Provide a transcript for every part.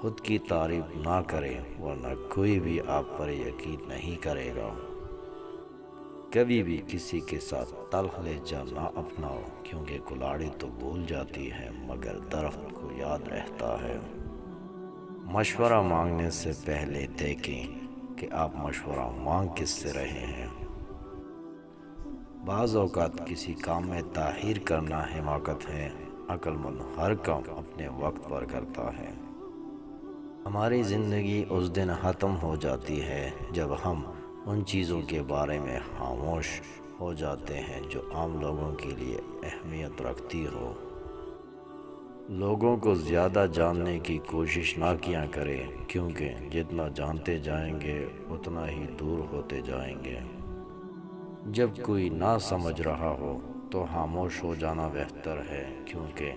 خود کی تعریف نہ کریں ورنہ کوئی بھی آپ پر یقین نہیں کرے گا۔ کبھی بھی کسی کے ساتھ تلخ لہجہ نہ اپناؤ، کیونکہ کلاڑی تو بھول جاتی ہے مگر درخت کو یاد رہتا ہے۔ مشورہ مانگنے سے پہلے دیکھیں کہ آپ مشورہ مانگ کس سے رہے ہیں۔ بعض اوقات کسی کام میں تاخیر کرنا حماقت ہے، عقل مند ہر کام اپنے وقت پر کرتا ہے۔ ہماری زندگی اس دن ختم ہو جاتی ہے جب ہم ان چیزوں کے بارے میں خاموش ہو جاتے ہیں جو عام لوگوں کے لیے اہمیت رکھتی ہو۔ لوگوں کو زیادہ جاننے کی کوشش نہ کیا کریں، کیونکہ جتنا جانتے جائیں گے اتنا ہی دور ہوتے جائیں گے۔ جب کوئی نہ سمجھ رہا ہو تو خاموش ہو جانا بہتر ہے، کیونکہ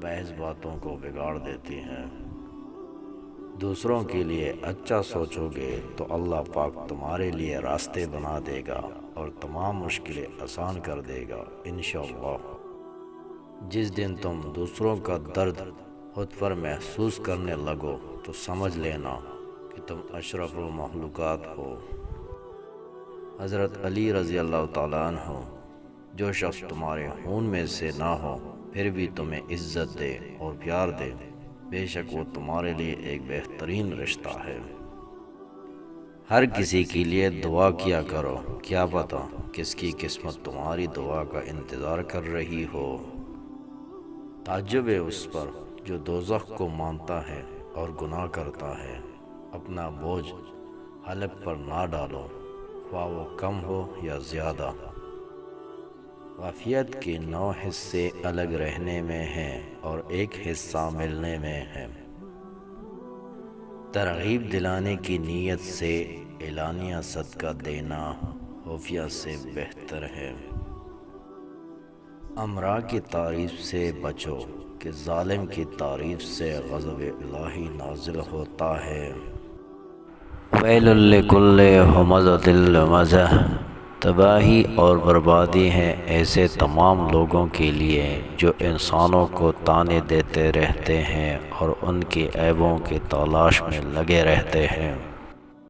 بحث باتوں کو بگاڑ دیتی ہے۔ دوسروں کے لیے اچھا سوچو گے تو اللہ پاک تمہارے لیے راستے بنا دے گا اور تمام مشکلیں آسان کر دے گا انشاءاللہ۔ جس دن تم دوسروں کا درد خود پر محسوس کرنے لگو تو سمجھ لینا کہ تم اشرف المخلوقات ہو۔ حضرت علی رضی اللہ تعالیٰ عنہ، جو شخص تمہارے خون میں سے نہ ہو پھر بھی تمہیں عزت دے اور پیار دے، بے شک وہ تمہارے لیے ایک بہترین رشتہ ہے۔ ہر کسی کے لیے دعا کیا کرو، کیا پتہ کس کی قسمت تمہاری دعا کا انتظار کر رہی ہو۔ تعجب ہے اس پر جو دوزخ کو مانتا ہے اور گناہ کرتا ہے۔ اپنا بوجھ حلق پر نہ ڈالو، خواہ وہ کم ہو یا زیادہ۔ عافیت کے 9 حصے الگ رہنے میں ہیں اور ایک حصہ ملنے میں ہے۔ ترغیب دلانے کی نیت سے اعلانیہ صدقہ دینا خفیہ سے بہتر ہے۔ امراء کی تعریف سے بچو کہ ظالم کی تعریف سے غضب الہی نازل ہوتا ہے۔ ویل لکل ہمزۃ لمزہ، تباہی اور بربادی ہے ایسے تمام لوگوں کے لیے جو انسانوں کو طعنے دیتے رہتے ہیں اور ان کے عیبوں کی تلاش میں لگے رہتے ہیں۔